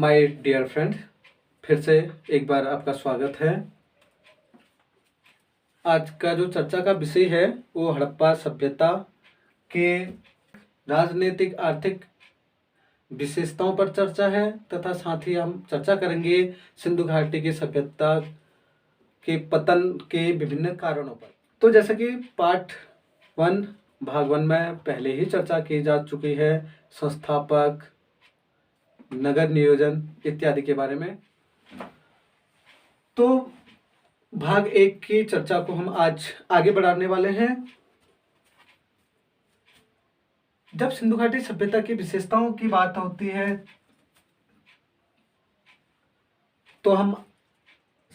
My dear friend, फिर से एक बार आपका स्वागत है। आज का जो चर्चा का विषय है वो हड़प्पा सभ्यता के राजनीतिक आर्थिक विशेषताओं पर चर्चा है तथा साथ ही हम चर्चा करेंगे सिंधु घाटी की सभ्यता के पतन के विभिन्न कारणों पर। तो जैसा कि पार्ट 1 भाग 1 में पहले ही चर्चा की जा चुकी है, संस्थापक, नगर नियोजन इत्यादि के बारे में, तो भाग 1 की चर्चा को हम आज आगे बढ़ाने वाले हैं। जब सिंधु घाटी सभ्यता की विशेषताओं की बात होती है तो हम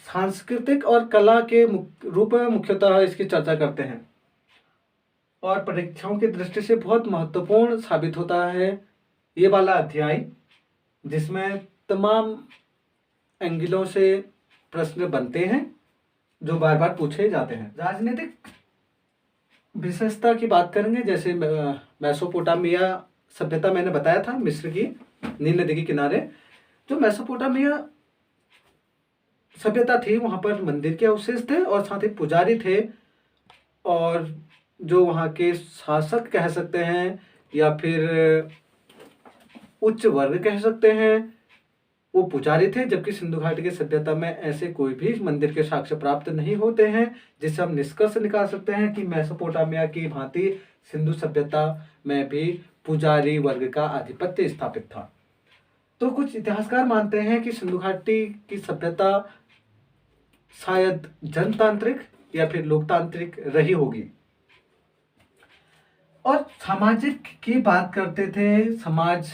सांस्कृतिक और कला के रूप में मुख्यतः इसकी चर्चा करते हैं और परीक्षाओं की दृष्टि से बहुत महत्वपूर्ण साबित होता है ये वाला अध्याय, जिसमें तमाम एंगलों से प्रश्न बनते हैं जो बार बार पूछे जाते हैं। राजनीतिक विशेषता की बात करेंगे, जैसे मेसोपोटामिया सभ्यता मैंने बताया था, मिस्र की नील नदी के किनारे जो मेसोपोटामिया सभ्यता थी, वहाँ पर मंदिर के अवशेष थे और साथ ही पुजारी थे, और जो वहाँ के शासक कह सकते हैं या फिर उच्च वर्ग कह सकते हैं, वो पुजारी थे। जबकि सिंधु घाटी की सभ्यता में ऐसे कोई भी मंदिर के साक्ष्य प्राप्त नहीं होते हैं, जिससे हम निष्कर्ष निकाल सकते हैं कि मेसोपोटामिया की भांति सिंधु सभ्यता में भी पुजारी वर्ग का आधिपत्य स्थापित था। तो कुछ इतिहासकार मानते हैं कि सिंधु घाटी की सभ्यता शायद जनतांत्रिक या फिर लोकतांत्रिक रही होगी। और सामाजिक की बात करते थे, समाज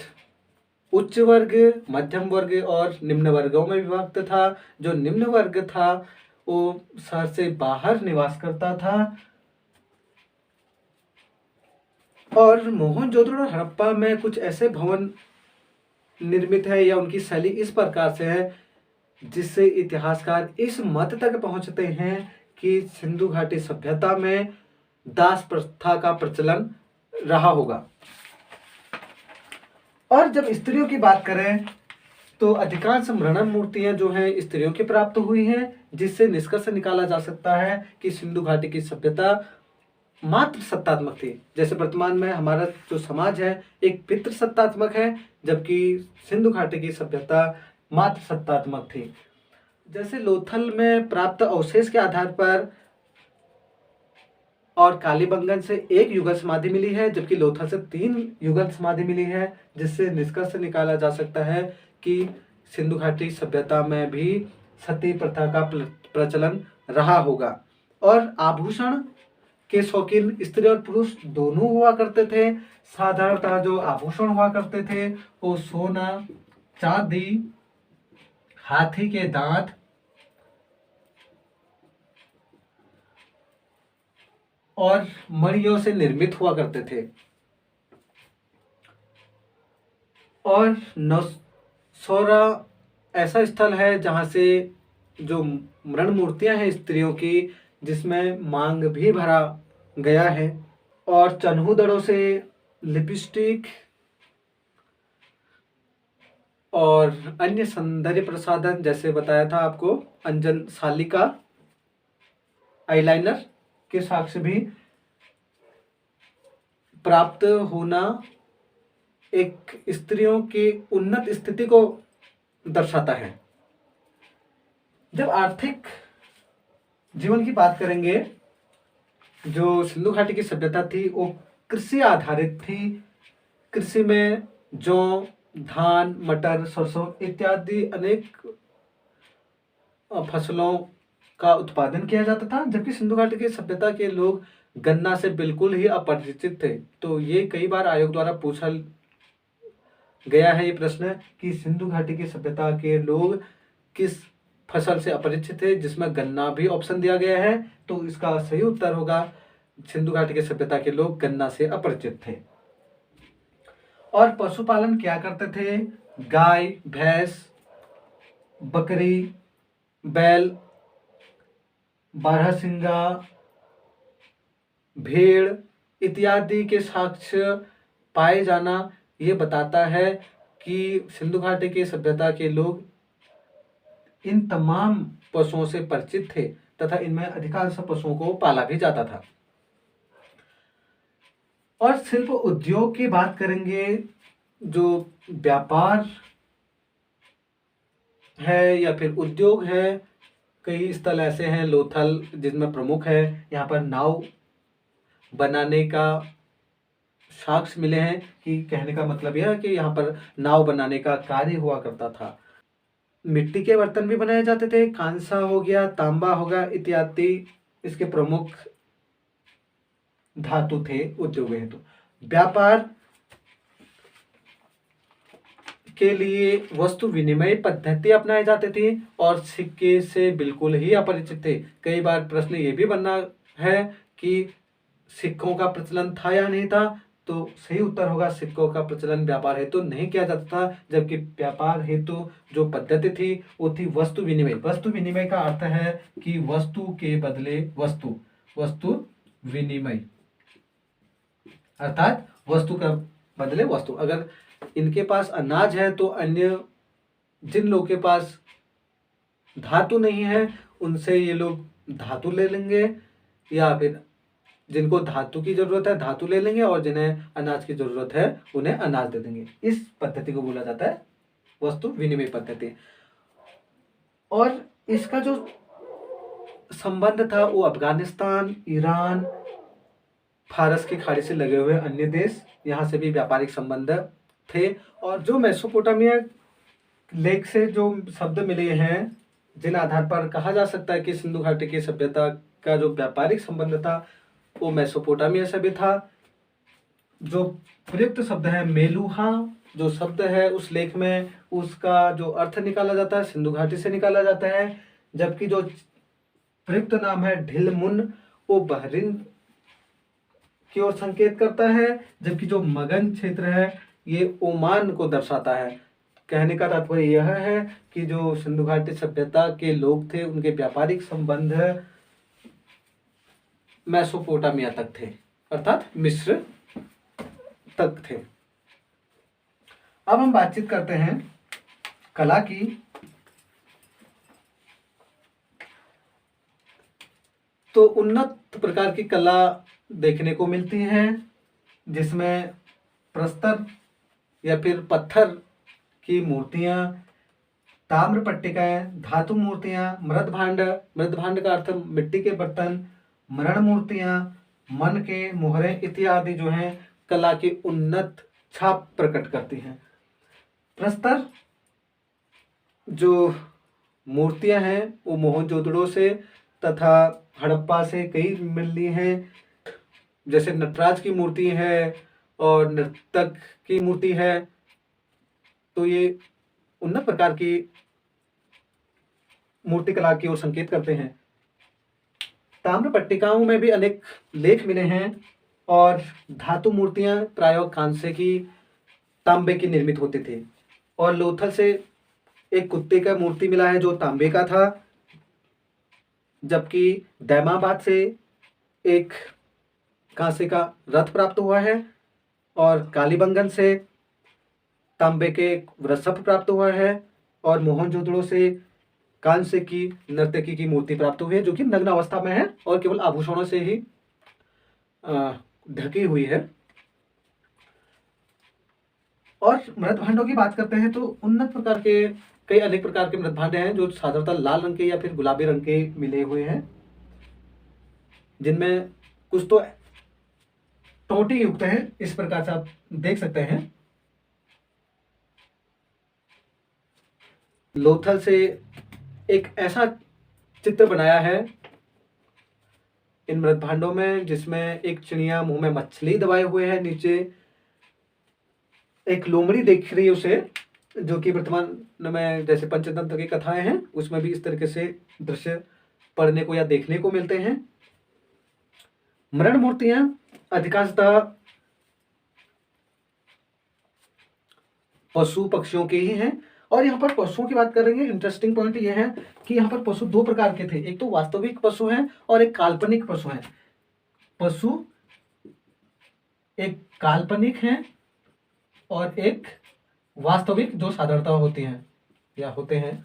उच्च वर्ग, मध्यम वर्ग और निम्न वर्गों में विभक्त था। जो निम्न वर्ग था वो शहर से बाहर निवास करता था, और मोहनजोदड़ो और हड़प्पा में कुछ ऐसे भवन निर्मित है या उनकी शैली इस प्रकार से है जिससे इतिहासकार इस मत तक पहुंचते हैं कि सिंधु घाटी सभ्यता में दास प्रथा का प्रचलन रहा होगा। और जब स्त्रियों की बात करें तो अधिकांश मृणम मूर्तियां जो हैं स्त्रियों की प्राप्त हुई हैं, जिससे निष्कर्ष निकाला जा सकता है कि सिंधु घाटी की सभ्यता मात्र सत्तात्मक थी। जैसे वर्तमान में हमारा जो समाज है एक पितृ सत्तात्मक है, जबकि सिंधु घाटी की सभ्यता मात्र सत्तात्मक थी। जैसे लोथल में प्राप्त अवशेष के आधार पर और कालीबंगन से 1 युगल समाधि मिली है, जबकि लोथल से 3 युगल समाधि मिली है, जिससे निष्कर्ष निकाला जा सकता है कि सिंधु घाटी सभ्यता में भी सती प्रथा का प्रचलन रहा होगा। और आभूषण के शौकीन स्त्री और पुरुष दोनों हुआ करते थे। साधारणतः जो आभूषण हुआ करते थे वो सोना, चांदी, हाथी के दांत और मणियों से निर्मित हुआ करते थे। और नौशेरा ऐसा स्थल है जहाँ से जो मृण मूर्तियां हैं स्त्रियों की, जिसमें मांग भी भरा गया है। और चन्हू से लिपस्टिक और अन्य सौंदर्य प्रसाधन, जैसे बताया था आपको, अंजन शालिका, आईलाइनर के साक्ष्य भी प्राप्त होना एक स्त्रियों की उन्नत स्थिति को दर्शाता है। जब आर्थिक जीवन की बात करेंगे, जो सिंधु घाटी की सभ्यता थी वो कृषि आधारित थी। कृषि में जौ, धान, मटर, सरसों इत्यादि अनेक फसलों का उत्पादन किया जाता था, जबकि सिंधु घाटी की सभ्यता के लोग गन्ना से बिल्कुल ही अपरिचित थे। तो ये कई बार आयोग द्वारा पूछा गया है ये प्रश्न कि सिंधु घाटी की सभ्यता के लोग किस फसल से अपरिचित थे, जिसमें गन्ना भी ऑप्शन दिया गया है। तो इसका सही उत्तर होगा सिंधु घाटी की सभ्यता के लोग गन्ना से अपरिचित थे। और पशुपालन क्या करते थे? गाय, भैंस, बकरी, बैल, बारहसिंगा, भेड़ इत्यादि के साक्ष्य पाए जाना ये बताता है कि सिंधु घाटी की सभ्यता के लोग इन तमाम पशुओं से परिचित थे तथा इनमें अधिकांश पशुओं को पाला भी जाता था। और शिल्प उद्योग की बात करेंगे, जो व्यापार है या फिर उद्योग है, कई स्थल ऐसे हैं लोथल जिनमें प्रमुख है। यहाँ पर नाव बनाने का साक्ष्य मिले हैं, कि कहने का मतलब यह है कि यहाँ पर नाव बनाने का कार्य हुआ करता था। मिट्टी के बर्तन भी बनाए जाते थे, कांसा हो गया, तांबा हो गया इत्यादि इसके प्रमुख धातु थे उद्योग हेतु। व्यापार के लिए वस्तु विनिमय पद्धति अपनाई जाती थी और सिक्के से बिल्कुल ही अपरिचित थे। कई बार प्रश्न ये भी बनना है कि सिक्कों का प्रचलन था या नहीं था, तो सही उत्तर होगा सिक्कों का प्रचलन व्यापार हेतु नहीं किया जाता था, जबकि व्यापार हेतु जो पद्धति थी वो थी वस्तु विनिमय। वस्तु विनिमय का अर्थ है कि वस्तु के बदले वस्तु, वस्तु विनिमय अर्थात वस्तु का बदले वस्तु। अगर इनके पास अनाज है तो अन्य जिन लोगों के पास धातु नहीं है उनसे ये लोग धातु ले लेंगे, या फिर जिनको धातु की जरूरत है धातु ले लेंगे और जिन्हें अनाज की जरूरत है उन्हें अनाज दे देंगे। इस पद्धति को बोला जाता है वस्तु विनिमय पद्धति। और इसका जो संबंध था वो अफगानिस्तान, ईरान, फारस की खाड़ी से लगे हुए अन्य देश, यहाँ से भी व्यापारिक संबंध थे। और जो मेसोपोटामिया लेख से जो शब्द मिले हैं, जिन आधार पर कहा जा सकता है कि सिंधु घाटी की सभ्यता का जो व्यापारिक संबंध था वो मेसोपोटामिया से भी था। जो प्रयुक्त शब्द है मेलुहा, जो शब्द है उस लेख में उसका जो अर्थ निकाला जाता है सिंधु घाटी से निकाला जाता है, जबकि जो प्रयुक्त नाम है ढिलमुन वो बहरीन की ओर संकेत करता है, जबकि जो मगन क्षेत्र है ये ओमान को दर्शाता है। कहने का तात्पर्य यह है कि जो सिंधु घाटी सभ्यता के लोग थे उनके व्यापारिक संबंध मेसोपोटामिया तक थे, अर्थात मिस्र तक थे। अब हम बातचीत करते हैं कला की। तो उन्नत प्रकार की कला देखने को मिलती है, जिसमें प्रस्तर या फिर पत्थर की मूर्तियां, ताम्र पट्टिकाएं, धातु मूर्तियां, मृदभांड, मृदभांड का अर्थ मिट्टी के बर्तन, मरण मूर्तियां, मन के मोहरे इत्यादि जो हैं कला की उन्नत छाप प्रकट करती हैं। प्रस्तर जो मूर्तियां हैं वो मोहनजोदड़ो से तथा हड़प्पा से कई मिलती हैं, जैसे नटराज की मूर्ति है और नर्तक की मूर्ति है, तो ये उन्नत प्रकार की मूर्ति कला की ओर संकेत करते हैं। ताम्र पट्टिकाओं में भी अनेक लेख मिले हैं और धातु मूर्तियां प्रायः कांसे की, तांबे की निर्मित होती थी। और लोथल से एक कुत्ते का मूर्ति मिला है जो तांबे का था, जबकि दैमाबाद से एक कांसे का रथ प्राप्त हुआ है और कालीबंगन से तांबे के वृषभ प्राप्त हुआ है और मोहनजोदड़ो से कांसे की नर्तकी की मूर्ति प्राप्त हुई है, जो कि नग्न अवस्था में है और केवल आभूषणों से ही ढकी हुई है। और मृदभांडों की बात करते हैं तो उन्नत प्रकार के कई अनेक प्रकार के मृदभांडे हैं जो साधारणतः लाल रंग के या फिर गुलाबी रंग के मिले हुए हैं, जिनमें कुछ तो टोटी युक्त है, इस प्रकार से आप देख सकते हैं। लोथल से एक ऐसा चित्र बनाया है इन मृदभांडों में जिसमें एक चिड़िया मुंह में मछली दबाए हुए है, नीचे एक लोमड़ी देख रही है उसे, जो कि वर्तमान में जैसे पंचतंत्र की कथाएं हैं उसमें भी इस तरीके से दृश्य पढ़ने को या देखने को मिलते हैं। मरण मूर्तियां अधिकांशतः पशु पक्षियों के ही हैं। और यहाँ पर पशुओं की बात करेंगे, इंटरेस्टिंग पॉइंट ये है कि यहाँ पर पशु दो प्रकार के थे, एक तो वास्तविक पशु हैं और एक काल्पनिक पशु हैं। पशु एक काल्पनिक है और एक वास्तविक जो साधारणता होती हैं या होते हैं।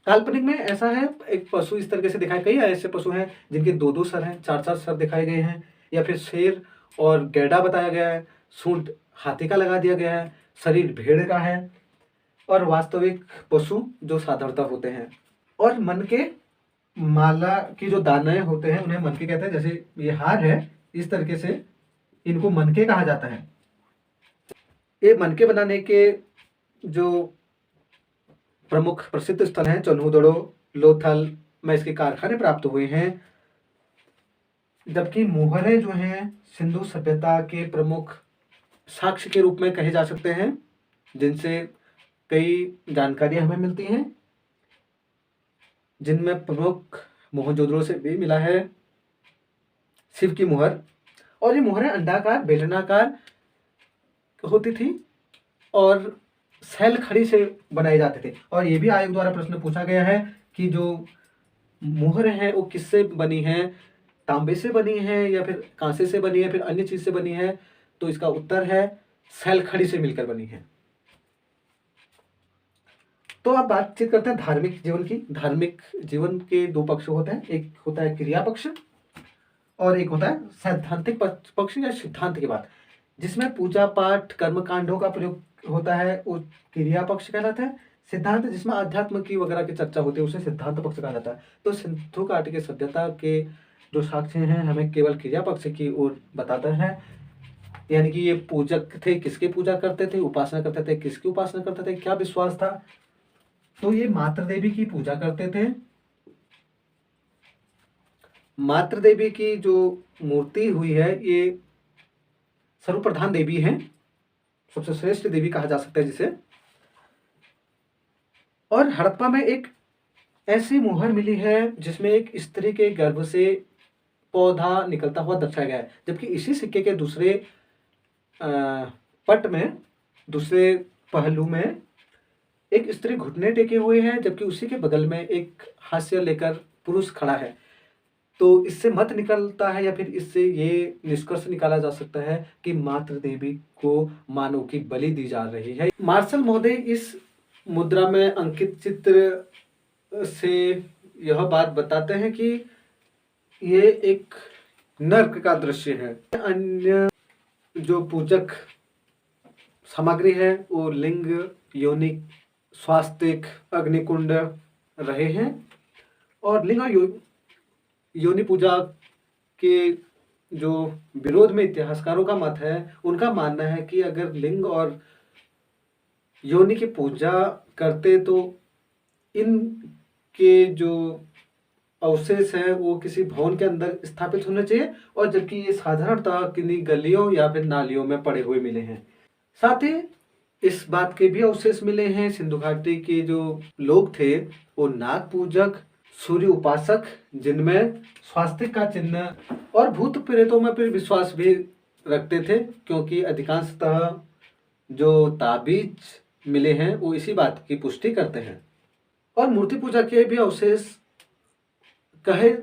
काल्पनिक में ऐसा है, एक पशु इस तरीके से दिखाए, कई ऐसे पशु हैं जिनके दो दो सर हैं, चार चार सर दिखाए गए हैं, या फिर शेर और गैंडा बताया गया है, सूंड हाथी का लगा दिया गया है, शरीर भेड़ का है, और वास्तविक पशु जो साधारणता होते हैं। और मन के माला की जो दाने होते हैं उन्हें मनके कहते हैं। जैसे ये हार है, इस तरीके से इनको मनके कहा जाता है। ये मनके बनाने के जो प्रमुख प्रसिद्ध स्थल हैं, चन्हूदड़ो, लोथल में इसके कारखाने प्राप्त हुए हैं। जबकि मोहरे जो हैं सिंधु सभ्यता के प्रमुख साक्ष्य के रूप में कहे जा सकते हैं, जिनसे कई जानकारियां हमें मिलती हैं, जिनमें प्रमुख मोहनजोदड़ो से भी मिला है शिव की मोहर। और ये मोहरें अंडाकार बेलनाकार होती थी और सैल खड़ी से बनाए जाते थे। और ये भी आयोग द्वारा प्रश्न पूछा गया है कि जो मोहर हैं वो किससे बनी है, तांबे से बनी है या फिर कांसे से बनी है, फिर अन्य चीज से बनी है। तो इसका उत्तर है सैल खड़ी से मिलकर बनी है। तो अब बातचीत करते हैं धार्मिक जीवन की। धार्मिक जीवन के दो पक्ष होते हैं, एक होता है क्रिया पक्ष और एक होता है सैद्धांतिक पक्ष या सिद्धांत की बात, जिसमें पूजा पाठ कर्म कांडों का प्रयोग होता है, वो क्रिया पक्ष कहलाता है। सिद्धांत जिसमें अध्यात्म की वगैरह की चर्चा होती है उसे सिद्धांत पक्ष कहा जाता है। तो सिंधु घाटी के सभ्यता के जो साक्ष्य हैं हमें केवल क्रिया पक्ष की ओर बताता है, यानी कि ये पूजक थे, किसकी पूजा करते थे, उपासना करते थे, किसकी उपासना करते थे, क्या विश्वास था। तो ये मातृ देवी की पूजा करते थे। मातृ देवी की जो मूर्ति हुई है ये सर्वप्रधान देवी है, सबसे श्रेष्ठ देवी कहा जा सकता है जिसे। और हड़प्पा में एक ऐसी मुहर मिली है जिसमें एक स्त्री के गर्भ से पौधा निकलता हुआ दर्शाया गया है। जबकि इसी सिक्के के दूसरे पट में, दूसरे पहलू में एक स्त्री घुटने टेके हुए है, जबकि उसी के बगल में एक हास्य लेकर पुरुष खड़ा है। तो इससे मत निकलता है या फिर इससे ये निष्कर्ष निकाला जा सकता है कि मातृ देवी को मानव की बलि दी जा रही है। मार्शल महोदय इस मुद्रा में अंकित चित्र से यह बात बताते हैं कि ये एक नर्क का दृश्य है। अन्य जो पूजक सामग्री है वो लिंग, योनि, स्वास्तिक, अग्निकुंड रहे हैं। और लिंग और योनि पूजा के जो विरोध में इतिहासकारों का मत है, उनका मानना है कि अगर लिंग और योनि की पूजा करते तो इनके जो अवशेष है वो किसी भवन के अंदर स्थापित होने चाहिए, और जबकि ये साधारणतः किन्हीं गलियों या फिर नालियों में पड़े हुए मिले हैं। साथ ही इस बात के भी अवशेष मिले हैं, सिंधु घाटी के जो लोग थे वो नाग पूजक, सूर्य उपासक, जिनमें स्वास्तिक का चिन्ह और भूत प्रेतों में फिर विश्वास भी रखते थे, क्योंकि अधिकांशतः जो ताबीज मिले हैं वो इसी बात की पुष्टि करते हैं। और मूर्ति पूजा के भी अवशेष कहे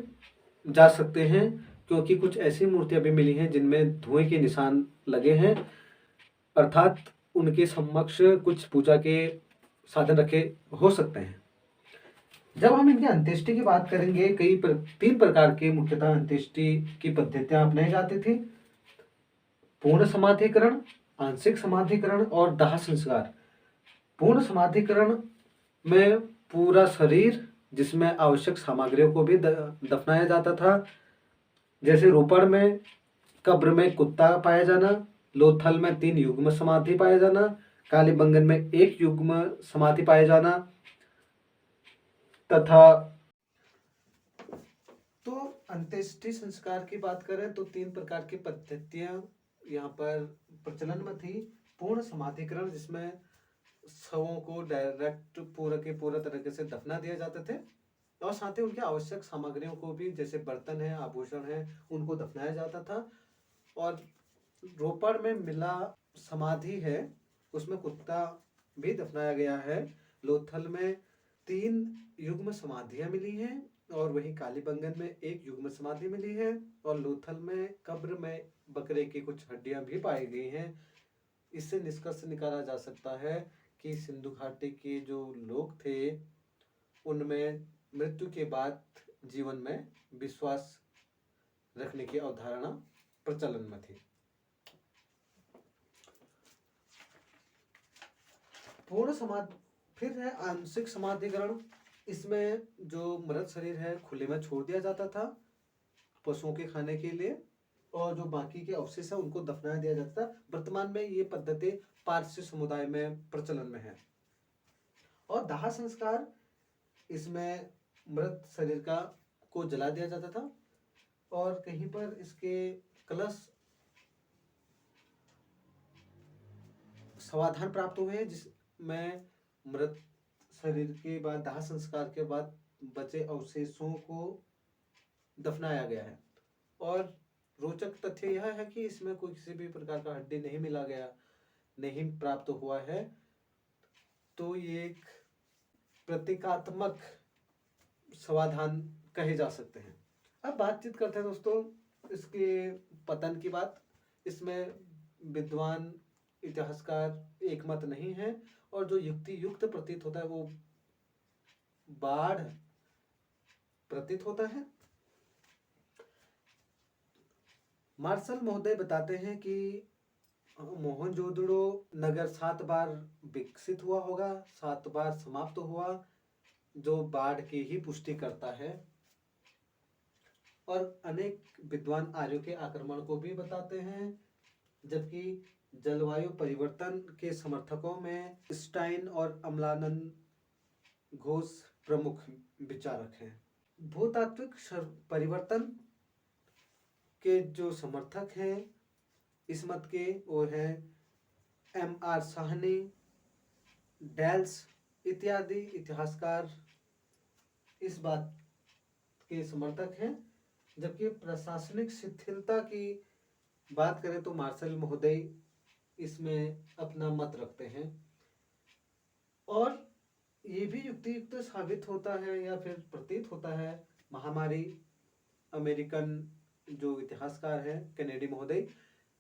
जा सकते हैं, क्योंकि कुछ ऐसी मूर्तियां भी मिली हैं जिनमें धुएं के निशान लगे हैं, अर्थात उनके समक्ष कुछ पूजा के साधन रखे हो सकते हैं। जब हम इनके अंत्येष्टि की बात करेंगे, तीन प्रकार के मुख्यतः अंत्येष्टि की पद्धतियां अपनाई जाती थी: पूर्ण समाधिकरण, आंशिक समाधिकरण और दाह संस्कार। पूर्ण समाधिकरण में पूरा शरीर जिसमें आवश्यक सामग्रियों को भी दफनाया जाता था, जैसे रोपड़ में कब्र में कुत्ता पाया जाना, लोथल में 3 युग्म समाधि पाया जाना, कालीबंगन में 1 युग्म समाधि पाया जाना, तथा तो अंत्येष्टि संस्कार की बात करें तो 3 प्रकार की पद्धतियां यहाँ पर प्रचलन में थी। पूर्ण समाधिकरण, जिसमें शवों को डायरेक्ट पूरा के पूरा तरीके से दफना दिया जाते थे, और साथ ही उनकी आवश्यक सामग्रियों को भी, जैसे बर्तन है, आभूषण है, उनको दफनाया जाता था। और रोपड़ में मिला समाधि है उसमें कुत्ता भी दफनाया गया है। लोथल में 3 युग्म समाधियां मिली हैं, और वहीं कालीबंगन में 1 युग्म समाधि मिली है, और लोथल में कब्र में बकरे की कुछ हड्डियां भी पाई गई हैं। इससे निष्कर्ष निकाला जा सकता है कि सिंधु घाटी के जो लोग थे उनमें मृत्यु के बाद जीवन में विश्वास रखने की अवधारणा प्रचलन में थी। पूर्ण समाधि फिर है आंशिक समाधिकरण। इसमें जो मृत शरीर है खुले में छोड़ दिया जाता था पशुओं के खाने के लिए, और जो बाकी के अवशेष है उनको दफना दिया जाता था। वर्तमान में ये पद्धति पारसी समुदाय में प्रचलन में है। और दाह संस्कार, इसमें मृत शरीर का को जला दिया जाता था और कहीं पर इसके कलश समाधान प्राप्त हुए हैं जिसमें मृत शरीर के बाद दाह संस्कार के बाद बचे अवशेषों को दफनाया गया है। और रोचक तथ्य यह है कि इसमें कोई किसी भी प्रकार का हड्डी नहीं मिला गया, नहीं प्राप्त हुआ है। तो ये एक प्रतीकात्मक समाधान कहे जा सकते हैं। अब बातचीत करते हैं दोस्तों इसके पतन की बात। इसमें विद्वान इतिहासकार एक मत नहीं है और जो युक्ति युक्त प्रतीत होता है वो बाढ़ प्रतीत होता है। मार्शल महोदय बताते हैं कि मोहनजोदड़ो नगर 7 बार विकसित हुआ होगा, 7 बार समाप्त हुआ, जो बाढ़ की ही पुष्टि करता है। और अनेक विद्वान आर्यों के आक्रमण को भी बताते हैं, जबकि जलवायु परिवर्तन के समर्थकों में स्टाइन और अमलानंद घोष प्रमुख विचारक हैं। भूतात्विक परिवर्तन के जो समर्थक हैं इस मत के वो हैं M.R. साहनी, डेल्स इत्यादि इतिहासकार इस बात के समर्थक हैं। जबकि प्रशासनिक शिथिलता की बात करें तो मार्शल महोदय इसमें अपना मत रखते हैं। और ये भी युक्तियुक्त साबित होता है या फिर प्रतीत होता है। महामारी अमेरिकन जो इतिहासकार हैं कैनेडी महोदय,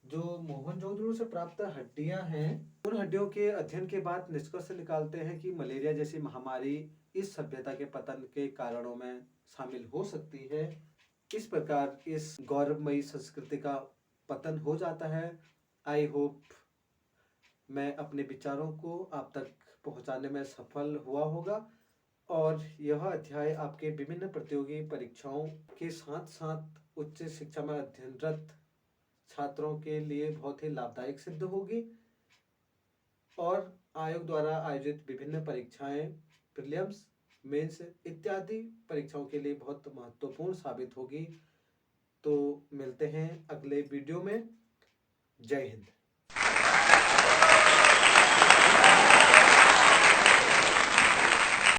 जो मोहनजोदड़ो से प्राप्त हड्डियां हैं उन हड्डियों के अध्ययन के बाद निष्कर्ष निकालते हैं कि मलेरिया जैसी महामारी इस सभ्यता के पतन के कारणों में शामिल हो सकती है। इस प्रकार इस गौरवमयी संस्कृति का पतन हो जाता है। आई होप मैं अपने विचारों को आप तक पहुंचाने में सफल हुआ होगा और यह अध्याय आपके विभिन्न प्रतियोगी परीक्षाओं के साथ साथ उच्च शिक्षा में अध्ययनरत छात्रों के लिए बहुत ही लाभदायक सिद्ध होगी और आयोग द्वारा आयोजित विभिन्न परीक्षाएं, प्रीलिम्स, मेंस इत्यादि परीक्षाओं के लिए बहुत महत्वपूर्ण साबित होगी। तो मिलते हैं अगले वीडियो में। जय हिंद।